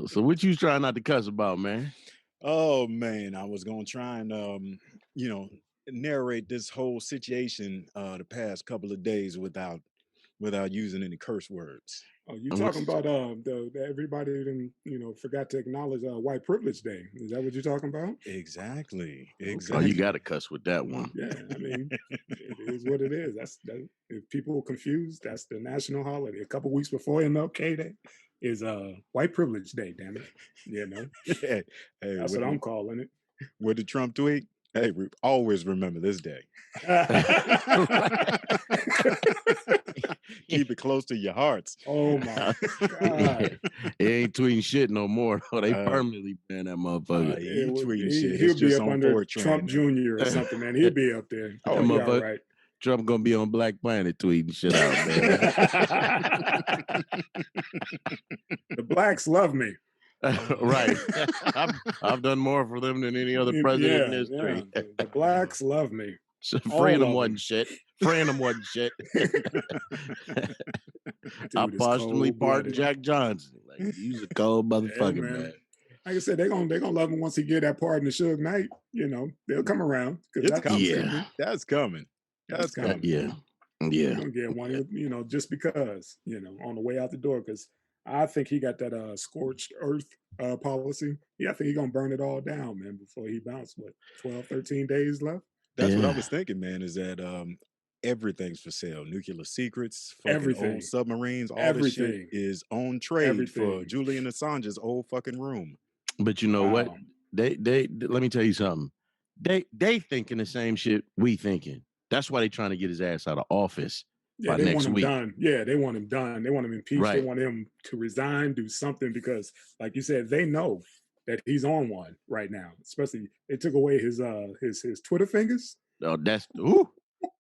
So what you trying not to cuss about, man? Oh man, I was gonna try and narrate this whole situation the past couple of days without using any curse words. Oh, you And talking what's about everybody didn't forgot to acknowledge White Privilege Day? Is that what you're talking about? Exactly. oh, you Exactly. got to cuss with that one. Yeah, I mean, it is what it is. If people are confused, that's the national holiday. A couple weeks before MLK Day is White Privilege Day. Damn it, hey, that's what I'm calling it. what did Trump tweet? Hey, always remember this day. Keep it close to your hearts. Oh my God! He ain't tweeting shit no more. They permanently ban that motherfucker. He tweeting shit. He'll It's be just up on under 4chan Trump now. Jr. or something, man. He'll be up there. Oh, yeah, right. Trump gonna be on Black Planet tweeting shit out, man. The blacks love me. Right. I've done more for them than any other president in history. Yeah. The blacks love me. Freeing them wasn't shit. Freeing them wasn't shit. I posthumously pardoned Jack Johnson. Like, he's a cold motherfucker, man. Like I said, they're gonna love him once he get that pardon to Suge Knight. They'll come around. It's coming. That's coming. That's coming. Yeah. You're gonna get one, just because, on the way out the door, because I think he got that scorched earth policy. Yeah, I think he's gonna burn it all down, man, before he bounced. What, 12, 13 days left? That's what I was thinking, man, is that everything's for sale. Nuclear secrets, fucking old submarines, all this shit is on trade for Julian Assange's old fucking room. But you know what? They let me tell you something. They thinking the same shit we thinking. That's why they trying to get his ass out of office. Yeah, they want him done. Yeah, they want him done. They want him impeached. Right. They want him to resign, do something, because, like you said, they know that he's on one right now. Especially, they took away his Twitter fingers. Oh,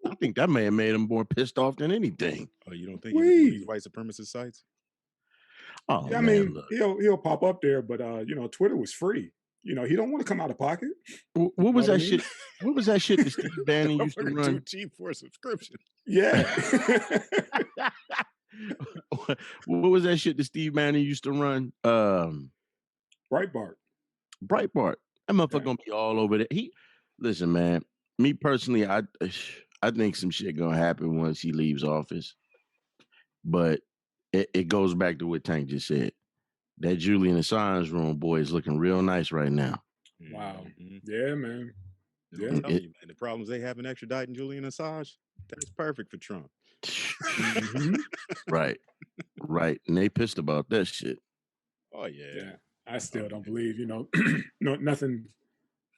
I think that may have made him more pissed off than anything. Oh, you don't think he's white supremacist sites? Oh, yeah, I mean, he'll pop up there, but Twitter was free. He don't want to come out of pocket. What was that shit? What was that shit that Steve Bannon used to run? Too cheap for a subscription. Yeah. What was that shit that Steve Bannon used to run? Breitbart. That motherfucker gonna be all over that. Listen, man. Me personally, I think some shit gonna happen once he leaves office. But it goes back to what Tank just said. That Julian Assange room, boy, is looking real nice right now. Wow. Yeah, man. Yeah. I'm telling you, man, the problems they have in extraditing Julian Assange, that's perfect for Trump. Right. And they pissed about that shit. Oh, yeah. I still don't believe, nothing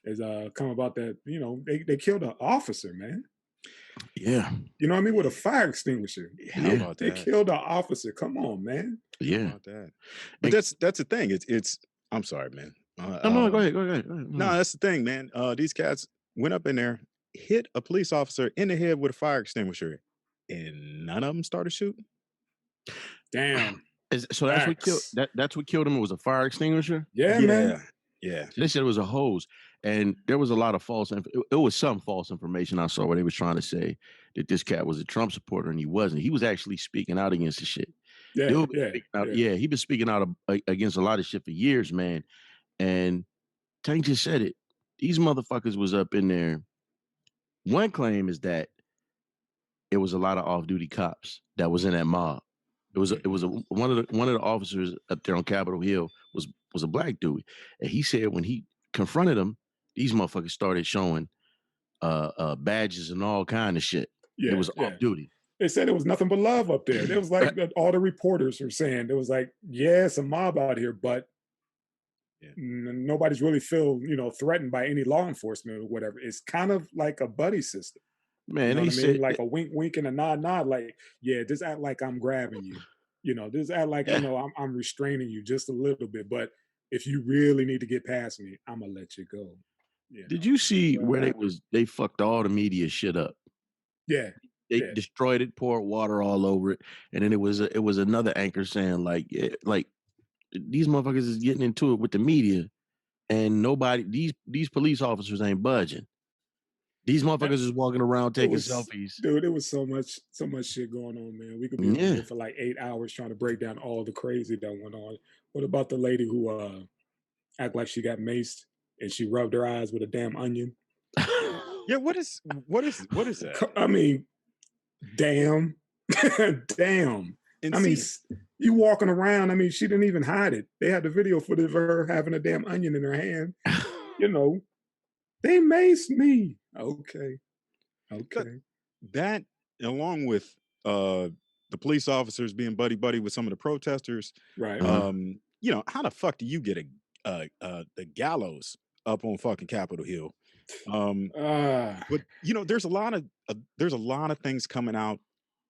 has come about that. They killed an officer, man. Yeah. You know what I mean? With a fire extinguisher. How about that? They killed an officer. Come on, man. Yeah. How about that? But that's the thing. It's I'm sorry, man. No, go ahead. No, that's the thing, man. These cats went up in there, hit a police officer in the head with a fire extinguisher, and none of them started shooting. Damn. So that's what killed. That's what killed him. It was a fire extinguisher. Yeah, man. Yeah. They said it was a hose, and there was a lot of it was some false information I saw where they was trying to say that this cat was a Trump supporter, and he wasn't. He was actually speaking out against the shit. Yeah. He been speaking out against a lot of shit for years, man. And Tank just said it. These motherfuckers was up in there. One claim is that it was a lot of off-duty cops that was in that mob. It was one of the officers up there on Capitol Hill was a black dude, and he said when he confronted him, these motherfuckers started showing badges and all kind of shit. Yeah, it was off duty. They said it was nothing but love up there. It was like all the reporters were saying. It was like, yeah, it's a mob out here, but nobody's really feel threatened by any law enforcement or whatever. It's kind of like a buddy system. Man, they said like a wink, wink, and a nod, nod. Like, yeah, just act like I'm grabbing you. Just act like I'm restraining you just a little bit. But if you really need to get past me, I'm gonna let you go. Did you see where they fucked all the media shit up? Yeah. They destroyed it, poured water all over it, and then it was another anchor saying like these motherfuckers is getting into it with the media, and nobody these police officers ain't budging. These motherfuckers is walking around taking was, selfies. dude, it was so much shit going on, man. We could be on Yeah. here for like 8 hours trying to break down all the crazy that went on. What about the lady who act like she got maced and she rubbed her eyes with a damn onion? Yeah, what is that? I mean, damn. Damn. And I mean, you walking around, I mean, she didn't even hide it. They had the video footage of her having a damn onion in her hand. You know, they maced me. Okay. But that, along with the police officers being buddy with some of the protesters, right? You know, how the fuck do you get the gallows up on fucking Capitol Hill? But you know, there's a lot of things coming out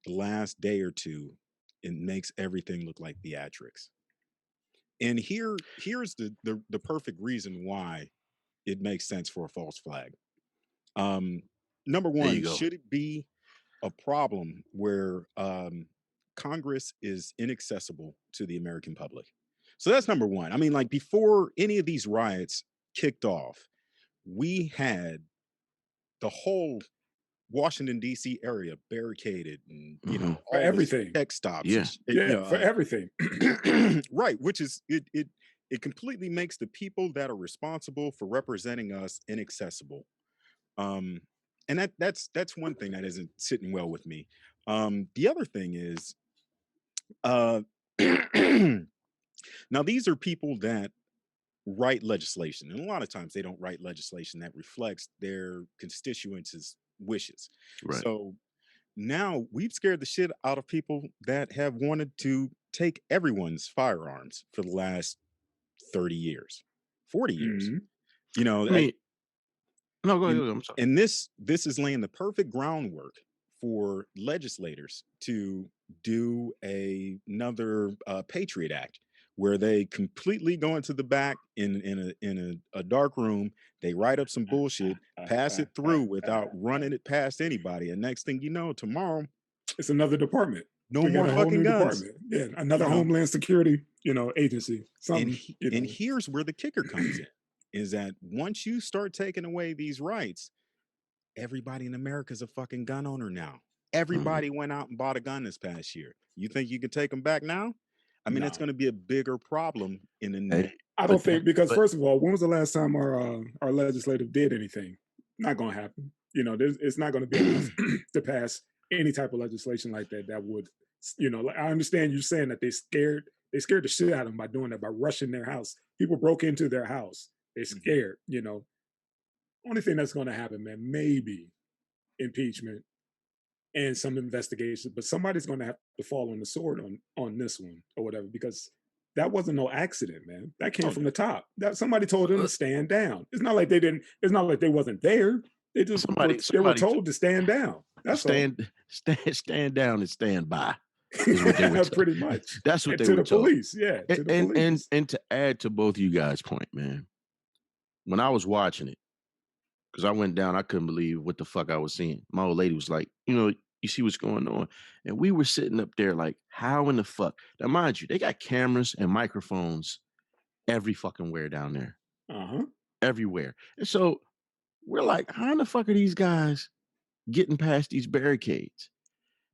the last day or two. It makes everything look like theatrics. And here's the perfect reason why it makes sense for a false flag. Number one, should it be a problem where Congress is inaccessible to the American public? So that's number one. I mean, like, before any of these riots kicked off, we had the whole Washington, D.C. area barricaded, and you know, for all everything, tech stops, for everything, right? Which is it completely makes the people that are responsible for representing us inaccessible. And that's one thing that isn't sitting well with me. The other thing is, now these are people that write legislation, and a lot of times they don't write legislation that reflects their constituents' wishes. Right. So now we've scared the shit out of people that have wanted to take everyone's firearms for the last 30 years, 40 years. You know, I mean, no, go ahead. I'm sorry. And this is laying the perfect groundwork for legislators to do another Patriot Act, where they completely go into the back in a dark room. They write up some bullshit, pass it through without running it past anybody, and next thing you know, tomorrow it's another department. No more fucking guns. Yeah, another Homeland Security, agency. And here's where the kicker comes in: is that once you start taking away these rights, everybody in America is a fucking gun owner now. Everybody went out and bought a gun this past year. You think you can take them back now? I mean, it's going to be a bigger problem in the next. I don't think, because first of all, when was the last time our legislative did anything? Not going to happen. It's not going to be enough to pass any type of legislation like that. That would, I understand you saying that they scared the shit out of them by doing that, by rushing their house. People broke into their house. They're scared. Only thing that's going to happen, man, maybe impeachment and some investigation, but somebody's going to have to fall on the sword on this one or whatever, because that wasn't no accident, man. That came from the top. That somebody told them to stand down. It's not like they didn't. It's not like they wasn't there. They just they were told to stand down. That's stand down and stand by. Is what they were told. Pretty much. That's what they to were the told. Police. Yeah. To the police. And to add to both you guys' point, man, when I was watching it, because I went down, I couldn't believe what the fuck I was seeing. My old lady was like, you see what's going on. And we were sitting up there like, how in the fuck? Now, mind you, they got cameras and microphones every fucking where down there. Everywhere. And so we're like, how in the fuck are these guys getting past these barricades?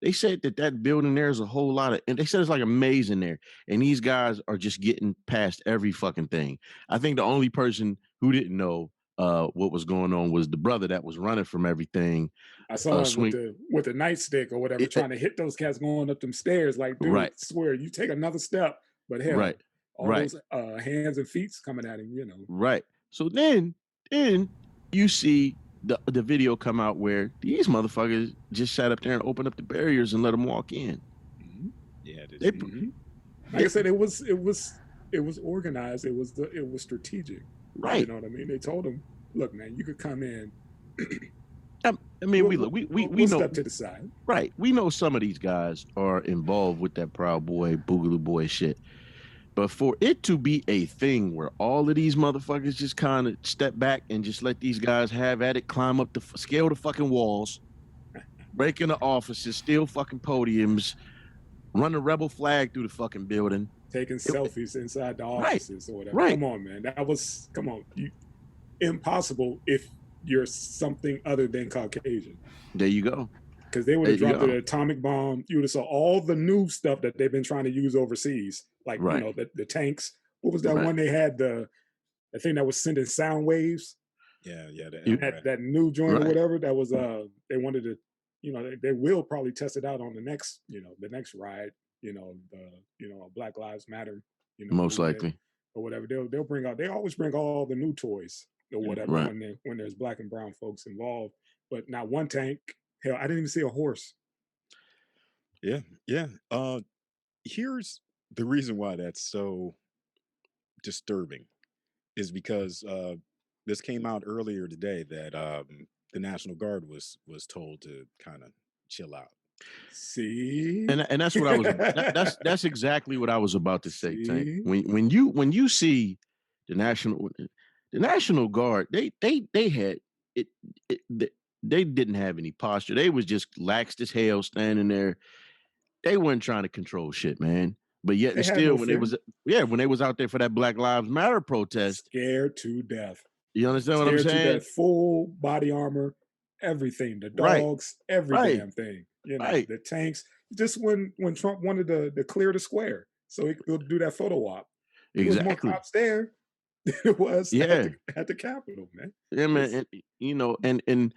They said that building there is a whole lot of, and they said it's like a maze in there. And these guys are just getting past every fucking thing. I think the only person who didn't know what was going on was the brother that was running from everything. I saw him with the nightstick or whatever, trying to hit those cats going up them stairs. Like, dude, I swear, you take another step, but hell, those hands and feet coming at him, Right. So then you see the video come out where these motherfuckers just sat up there and opened up the barriers and let them walk in. Yeah, like I said, it was organized. It was strategic. Right. You know what I mean? They told him, look, man, you could come in. I mean, we know, step to the side. Right. We know some of these guys are involved with that Proud Boy, Boogaloo Boy shit. But for it to be a thing where all of these motherfuckers just kind of step back and just let these guys have at it, climb up scale the fucking walls, break into offices, steal fucking podiums, run a rebel flag through the fucking building. Taking selfies inside the offices or whatever. Right. Come on, man. That was, impossible if you're something other than Caucasian. There you go. Because they would have There you dropped an go. atomic bomb. You would have saw all the new stuff that they've been trying to use overseas, like Right. the tanks. What was that Right. one they had? The thing that was sending sound waves. Yeah. That new joint or Right. whatever. That was they wanted to, they will probably test it out on the next, the next riot. Black Lives Matter. Most movement likely. or whatever. They'll bring out. They always bring all the new toys or whatever Right. when there's black and brown folks involved. But not one tank. Hell, I didn't even see a horse. Yeah. Here's the reason why that's so disturbing is because this came out earlier today that the National Guard was told to kind of chill out. See, And that's what I was. That's exactly what I was about to say, Tank. See? When you see the National Guard, they had it. They didn't have any posture. They was just laxed as hell, standing there. They weren't trying to control shit, man. But yet, They and had still, no when fear. when they was out there for that Black Lives Matter protest, Scared to death. you understand what I'm Scared to saying? death. Full body armor, everything. The Right. dogs, every Right. damn thing. Right. The tanks. Just when Trump wanted to clear the square so he could do that photo op. There was more Exactly. cops there than it was Yeah. at the Capitol, man. Yeah, man. And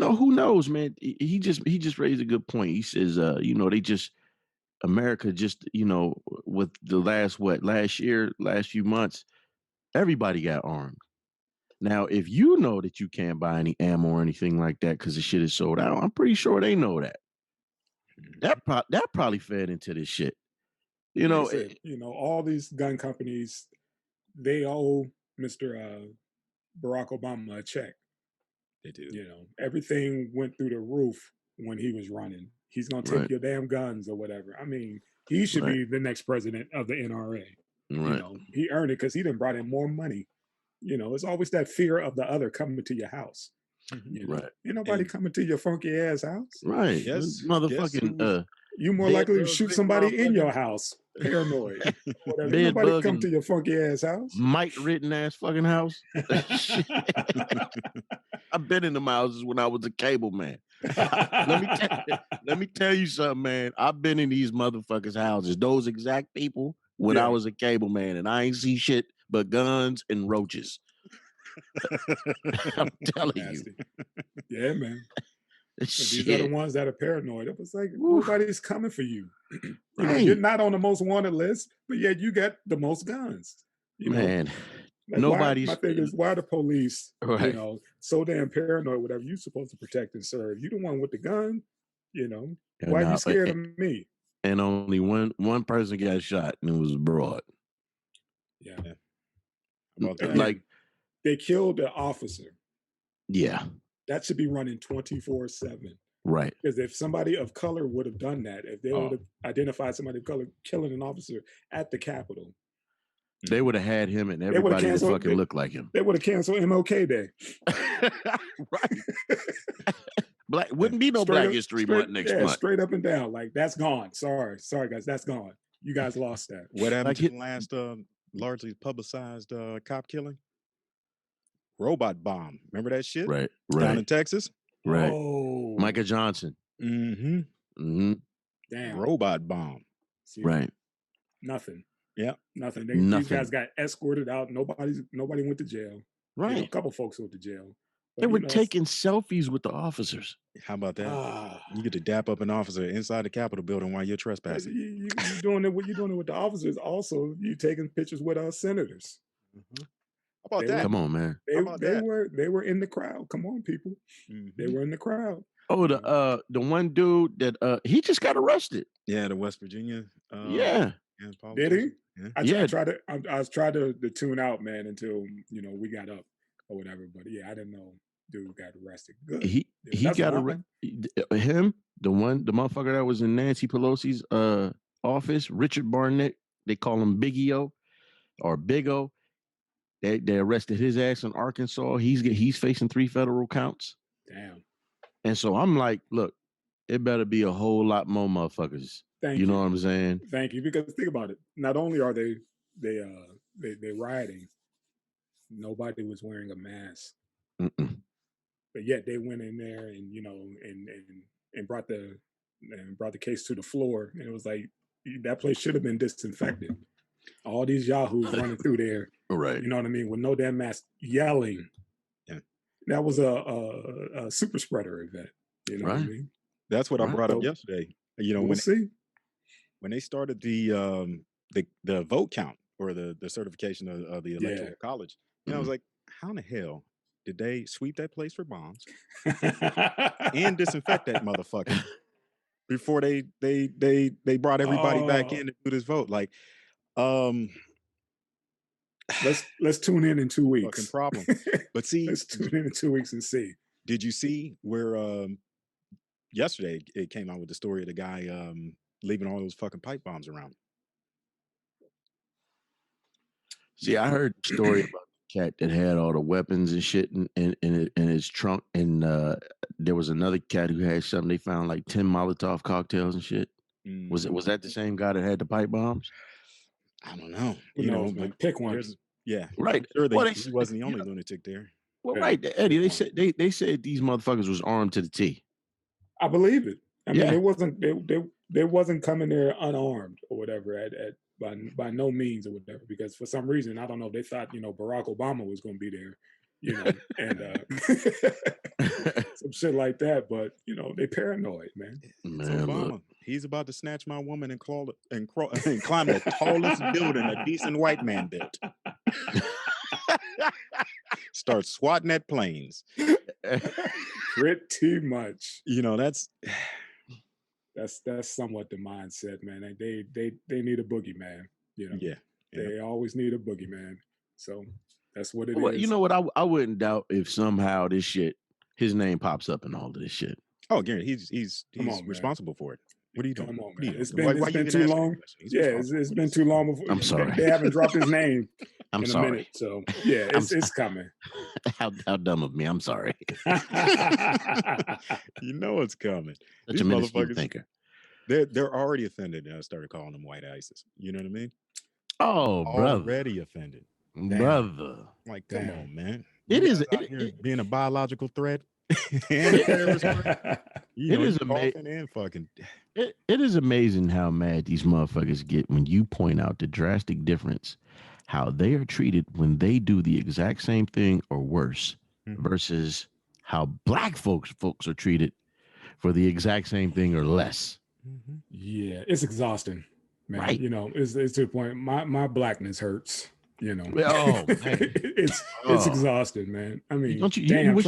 who knows, man? He just raised a good point. He says, they just America just, with the last few months, everybody got armed. Now, if you know that you can't buy any ammo or anything like that because the shit is sold out, I'm pretty sure they know that. That probably fed into this shit. Like I said, all these gun companies, they owe Mr. Barack Obama a check. They do. Everything went through the roof when he was running. He's gonna take Right. your damn guns or whatever. I mean, he should Right. be the next president of the NRA. Right. He earned it because he done brought in more money. It's always that fear of the other coming to your house. Right. Ain't nobody coming to your funky ass house. Right. Yes. Motherfucking You more bed likely to bugs, shoot big somebody in motherfucker. your house. Paranoid. Whatever. Bed Ain't nobody bug come and to your funky ass house. mite ridden ass fucking house. I've been in them houses when I was a cable man. Let me tell you something, man. I've been in these motherfuckers' houses, those exact people when I was a cable man, and I ain't see shit but guns and roaches. I'm telling Nasty. you. Yeah, man. But these are Shit. the ones that are paranoid. It was like Oof. nobody's coming for you. Right. You're not on the most wanted list, but yet you got the most guns. Man, Like nobody's my thing is, why the police, right. so damn paranoid, whatever, you supposed to protect and serve. You the one with the gun, And why are now- you scared of me? And only one person got shot, and it was abroad. Yeah. About that. Like, They killed the officer. yeah, That should be running 24/7. right. Because if somebody of color would have done that, if they would have identified somebody of color killing an officer at the Capitol, They would have had him and everybody that fucking looked like him. They would have canceled MLK Day. Right. Wouldn't be no Black History Month next month. Straight up and down. Like, that's gone. Sorry, guys. That's gone. You guys lost that. What happened to the last largely publicized cop killing? Robot bomb. Remember that shit? Right. Down in Texas? Right. Oh. Michael Johnson. Mm-hmm. Mm-hmm. Damn. Robot bomb. See, right. Nothing. Yeah. Nothing. Nothing. These guys got escorted out. Nobody went to jail. Right. A couple folks went to jail. They were taking selfies with the officers. How about that? You get to dap up an officer inside the Capitol building while you're trespassing. You're doing it with the officers. Also, you taking pictures with our senators. Mm-hmm. How about that? Come on, man. They were in the crowd. Come on, people. Mm-hmm. They were in the crowd. Oh, the one dude that he just got arrested. Yeah, the West Virginia. Did he? Yeah. I was trying to tune out, man, until we got up or whatever. But yeah, I didn't know dude got arrested. Good. He got arrested. Him, the motherfucker that was in Nancy Pelosi's office, Richard Barnett. They call him Big O or Big O. They arrested his ass in Arkansas. He's facing 3 federal counts. Damn. And so I'm like, look, it better be a whole lot more motherfuckers. You know what I'm saying? Thank you. Because think about it. Not only are they rioting, nobody was wearing a mask. Mm-mm. but yet they went in there and and brought the case to the floor, and it was like that place should have been disinfected. All these yahoos running through there, Right. you know what I mean, with no damn mask, yelling. Yeah. That was a super spreader event. You know what I Right. mean? That's what I Right. brought up So yesterday. You know, we'll see. when they started the vote count or the certification of the Yeah. electoral college, you know, I was like, how in the hell did they sweep that place for bombs and disinfect that motherfucker before they brought everybody back in to do this vote? Like, let's tune in 2 fucking weeks. problem. But see, Let's tune in 2 weeks and see. did you see where yesterday it came out with the story of the guy leaving all those fucking pipe bombs around? See, I heard the story about the cat that had all the weapons and shit in his trunk, and there was another cat who had something. They found like 10 Molotov cocktails and shit. Was that the same guy that had the pipe bombs? I don't know. Who You knows, know, man? but Pick one. yeah, Right. I'm sure Well, he wasn't the only lunatic there. well, Yeah, right, Eddie. pick They one. said they said these motherfuckers was armed to the T. I believe it. I mean, Yeah. it wasn't they wasn't coming there unarmed or whatever at by no means or whatever, because for some reason, I don't know, they thought, Barack Obama was going to be there, and some shit like that. But they paranoid, man. It's Man, Obama. look. He's about to snatch my woman and and climb the tallest building a decent white man built. Start swatting at planes. Pretty much. That's somewhat the mindset, man. They need a boogeyman. yeah. They always need a boogeyman. So that's what it Well, is. you know what? I wouldn't doubt if somehow his name pops up in all of this shit. Oh, Gary, he's Come on, man. responsible for it. What are you doing? Come on, What are you man. doing? It's been too long. Yeah, it's been too long before. I'm sorry. They haven't dropped his name I'm in a sorry. minute. So yeah, it's coming. How dumb of me. I'm sorry. You know it's coming. Such These a minuscule motherfuckers, thinker. they're already offended. I started calling them white ISIS. You know what I mean? Oh, brother. Already offended. Brother. Like, come on, man. It is being a biological threat and a terrorist threat. It is amazing and fucking. It is amazing how mad these motherfuckers get when you point out the drastic difference, how they are treated when they do the exact same thing or worse, versus how black folks are treated for the exact same thing or less. Yeah, it's exhausting, man. Right. It's to the point my blackness hurts. Oh, man. It's exhausting, man. I mean, Don't you, damn, you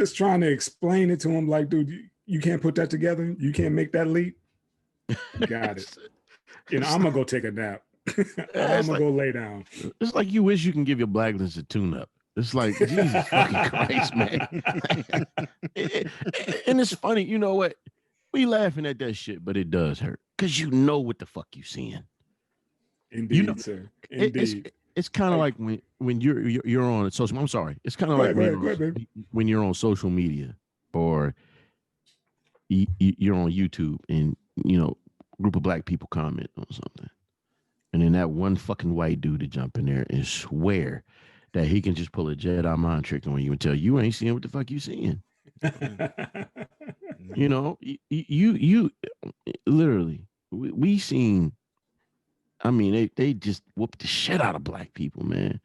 trying to explain it to him, like, dude, you can't put that together. You can't make that leap. Got it. I'm gonna go take a nap. I'm gonna go lay down. It's like you wish you can give your blackness a tune-up. It's like, Jesus fucking Christ, man. And it's funny, you know what? We laughing at that shit, but it does hurt because you know what the fuck you seeing. Indeed, sir. Indeed. It's kind of like when you're on social. I'm sorry. It's kind of like when you're on social media or you're on YouTube and group of black people comment on something, and then that one fucking white dude to jump in there and swear that he can just pull a Jedi mind trick on you and tell you ain't seeing what the fuck you seeing. You literally we seen. I mean, they just whooped the shit out of black people, man.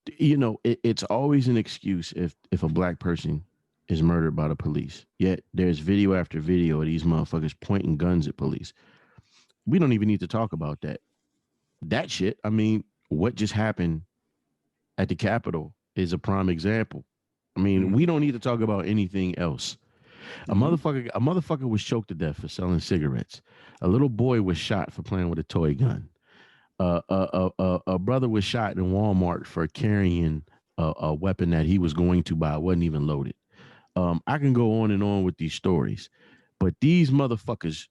It's always an excuse if a black person is murdered by the police. Yet there's video after video of these motherfuckers pointing guns at police. We don't even need to talk about that. That shit, I mean, what just happened at the Capitol is a prime example. I mean, we don't need to talk about anything else. A motherfucker was choked to death for selling cigarettes. A little boy was shot for playing with a toy gun. A brother was shot in Walmart for carrying a weapon that he was going to buy. It wasn't even loaded. I can go on and on with these stories, but these motherfuckers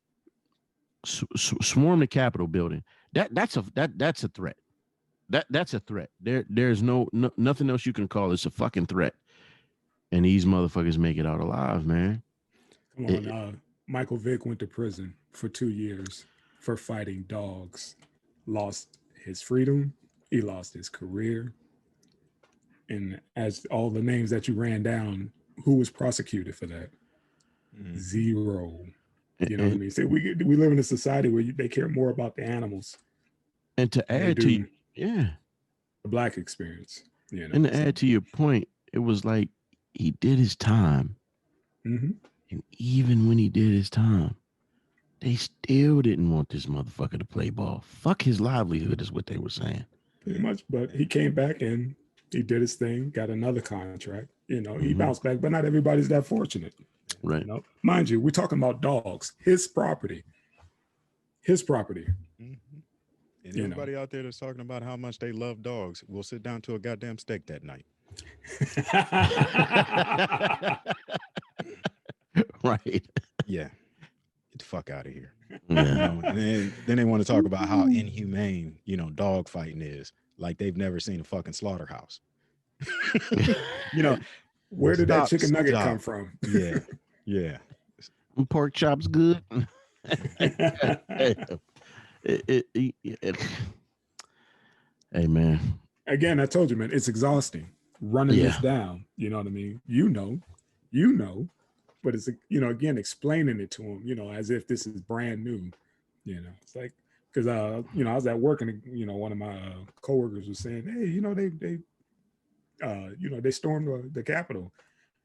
swarm the Capitol building. That's a threat. That's a threat. There's nothing else you can call it. It's a fucking threat. And these motherfuckers make it out alive, man. Come on, Michael Vick went to prison for 2 years for fighting dogs. Lost his freedom. He lost his career. And as all the names that you ran down, who was prosecuted for that? Zero. You know what I mean? So we live in a society where they care more about the animals. And to add to the Black experience. You know, and to add to your point, it was like he did his time. And even when he did his time, they still didn't want this motherfucker to play ball. Fuck his livelihood is what they were saying. Pretty much. But he came back and he did his thing, got another contract. You know, he bounced back, but not everybody's that fortunate. Right. You know? Mind you, we're talking about dogs, his property. His property. And everybody out there that's talking about how much they love dogs will sit down to a goddamn steak that night. Right. Yeah. Get the fuck out of here. Yeah. You know, and then they want to talk about how inhumane, you know, dog fighting is. Like they've never seen a fucking slaughterhouse. You know, where did that chicken nugget come from? Yeah. Yeah. Pork chops good. Hey man. Again, I told you, man, it's exhausting running this down. You know what I mean? You know, but it's, you know, again, explaining it to them, you know, as if this is brand new. You know, it's like, because you know, I was at work and, you know, one of my coworkers was saying, hey, you know, they stormed the Capitol.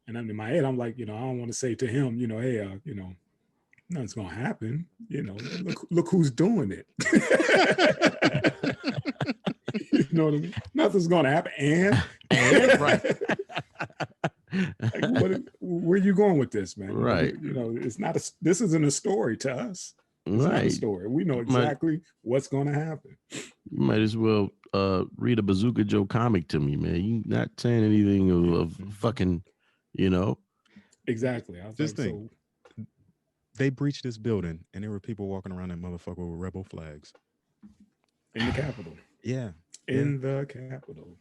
And in my head, I'm like, you know, I don't want to say to him, you know, hey, you know, nothing's gonna happen. You know, look who's doing it. You know what I mean? Nothing's gonna happen. And right. Like, where are you going with this, man? Right. You know, this isn't a story to us. It's not a story. We know exactly what's gonna happen. You might as well read a Bazooka Joe comic to me, man. You not saying anything of fucking, you know. Exactly. I was this thing. So, they breached this building and there were people walking around that motherfucker with rebel flags. In the Capitol. Yeah. In the Capitol.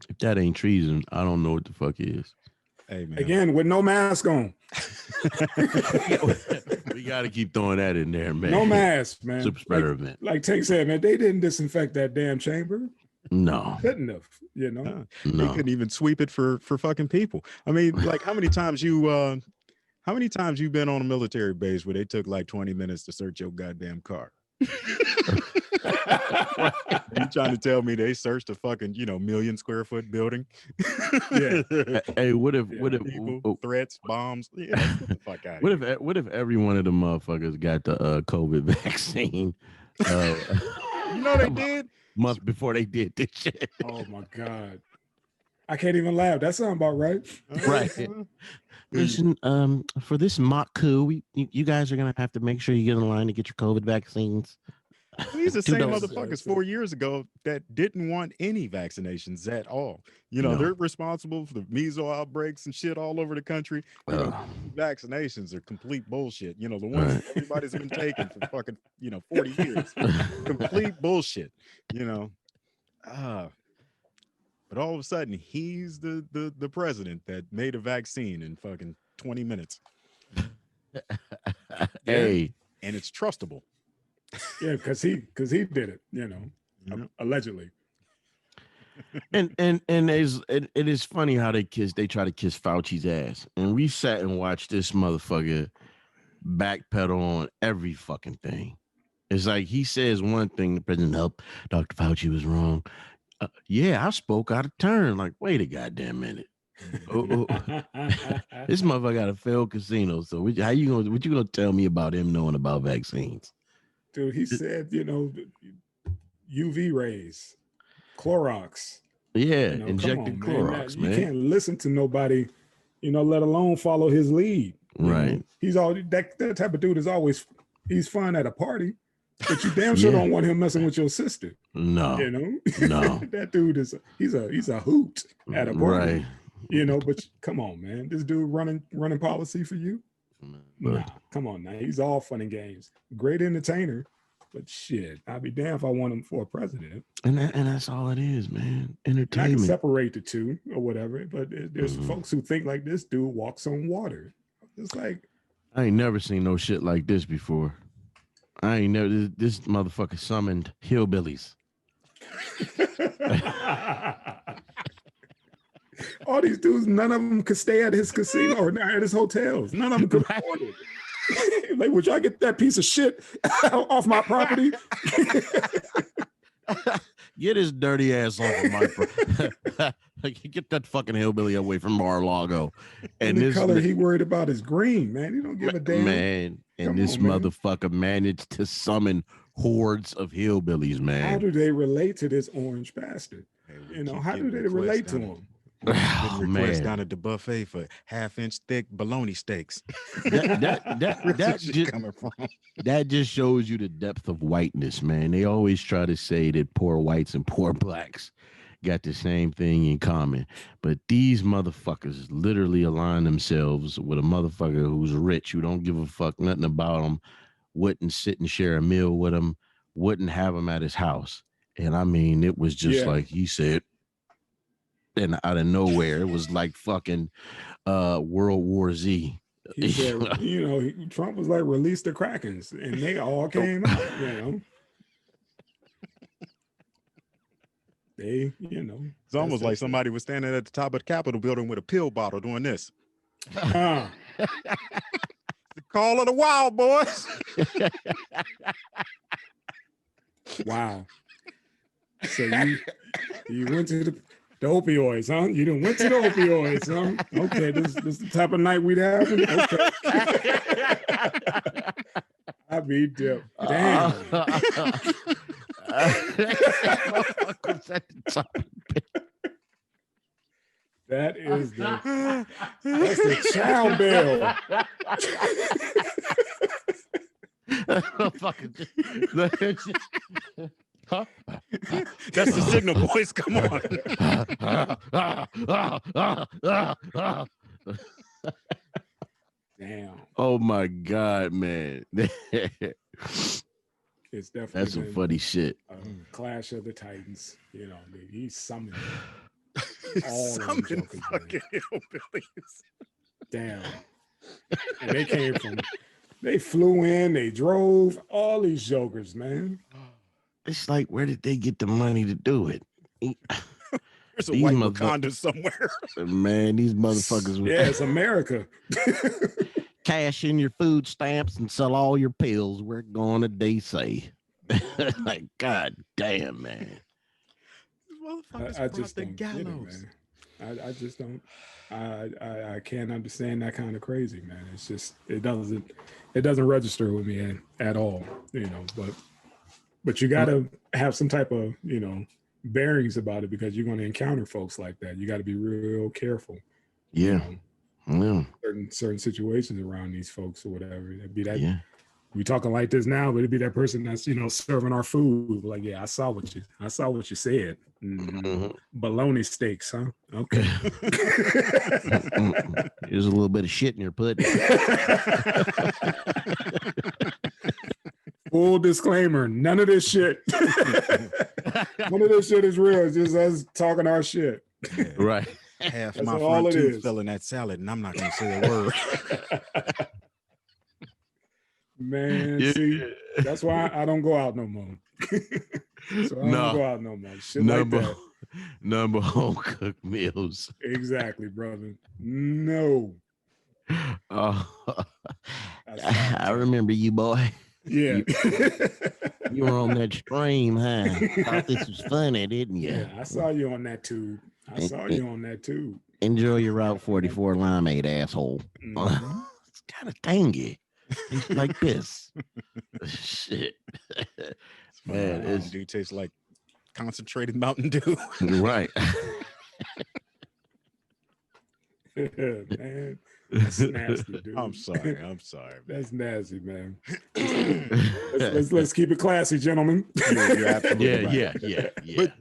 If that ain't treason, I don't know what the fuck is. Hey, man. Again, with no mask on. We got to keep throwing that in there, man. No mask, man. Super spreader event. Like Tank said, man, they didn't disinfect that damn chamber. No. Couldn't have, you know. They couldn't even sweep it for fucking people. I mean, like how many times you've been on a military base where they took like 20 minutes to search your goddamn car? You trying to tell me they searched a fucking, you know, 1,000,000 square foot building? Yeah. Hey, what if people, threats, bombs? Yeah, get the fuck out of here. What if every one of the motherfuckers got the COVID vaccine? You know they did months before they did this shit. Oh my God. I can't even laugh. That sounds about right. Right. Listen, for this mock coup, you guys are gonna have to make sure you get in line to get your COVID vaccines. These are the same motherfuckers 4 years ago that didn't want any vaccinations at all. You know, they're responsible for the measles outbreaks and shit all over the country. You know, vaccinations are complete bullshit. You know, the ones everybody's been taking for fucking, you know, 40 years. Complete bullshit, you know. But all of a sudden, he's the president that made a vaccine in fucking 20 minutes. Hey. And it's trustable. Yeah, because he did it, you know, allegedly. And it is funny how they try to kiss Fauci's ass. And we sat and watched this motherfucker backpedal on every fucking thing. It's like he says one thing, the president, nope, Dr. Fauci was wrong. Yeah, I spoke out of turn. Like, wait a goddamn minute. This motherfucker got a failed casino. So what you gonna tell me about him knowing about vaccines? Dude, he said, you know, UV rays, Clorox. Yeah, you know, injected Clorox, man. You can't listen to nobody, you know, let alone follow his lead. Right. Know? He's that type of dude is always, he's fun at a party, but you damn sure don't want him messing with your sister. No. You know? No. That dude he's a hoot at a party. Right. You know, but come on, man. This dude running policy for you? Nah, come on now. He's all fun and games. Great entertainer, but shit, I'd be damned if I want him for a president. And that's all it is, man. Entertainment. And I can separate the two or whatever, but there's folks who think like this dude walks on water. It's like, I ain't never seen no shit like this before. I ain't never. This motherfucker summoned hillbillies. All these dudes, none of them could stay at his casino or at his hotels. None of them could afford it. Like, would y'all get that piece of shit off my property? Get his dirty ass off of my get that fucking hillbilly away from Mar-a-Lago. And the color he worried about is green, man. He don't give a damn. Man, and this motherfucker managed to summon hordes of hillbillies, man. How do they relate to this orange bastard? You know, how do they relate to him? Oh, request down at the buffet for 1/2-inch thick bologna steaks. That just shows you the depth of whiteness, man. They always try to say that poor whites and poor blacks got the same thing in common, but these motherfuckers literally align themselves with a motherfucker who's rich, who don't give a fuck nothing about them, wouldn't sit and share a meal with him, wouldn't have him at his house. And I mean, it was just like he said, and out of nowhere, it was like fucking World War Z. He said, you know, Trump was like, release the Krakens, and they all came out, you know. They, you know. It's almost like somebody was standing at the top of the Capitol building with a pill bottle doing this. The call of the wild boys. Wow. So you went to the opioids, huh? You done went to the opioids, huh? Okay, this is the type of night we'd have. Okay. I be dip. Damn. That is that's the chow bell. Huh? That's the signal, boys. Come on. Damn. Oh my God, man. It's definitely that's some funny shit. Clash of the Titans. You know, he summoned all fucking hillbillies. Damn. And they flew in, they drove, all these jokers, man. It's like, where did they get the money to do it? There's a white Wakanda somewhere. Man, these motherfuckers. Yeah, it's America. Cash in your food stamps and sell all your pills. We're going to DC. Like, God damn, man. I just don't get it, man. I just don't. I can't understand that kind of crazy, man. It's just it doesn't register with me at all, you know. But you got to have some type of, you know, bearings about it, because you're going to encounter folks like that. You got to be real careful. Yeah. You know, certain situations around these folks or whatever. It'd be that. Yeah. We talking like this now, but it'd be that person that's, you know, serving our food. Like, yeah, I saw what you said. Bologna steaks, huh? Okay. There's a little bit of shit in your pudding. Full disclaimer, none of this shit. None of this shit is real. It's just us talking our shit. Right. Half my front tooth fell in that salad, and I'm not going to say a word. Man, see, that's why I don't go out no more. So I don't go out no more. Shit like that. Number home cooked meals. Exactly, brother. No. I remember you, boy. Yeah. You were on that stream, huh? Thought this was funny, didn't you? Yeah, I saw you on that tube. Enjoy your Route 44 limeade, asshole. It's kind of tangy. It's like this. Shit. Man, Mountain Dew tastes like concentrated Mountain Dew. Right. Man, that's nasty, dude. I'm sorry. Man. That's nasty, man. Let's keep it classy, gentlemen. You're absolutely right. Yeah. But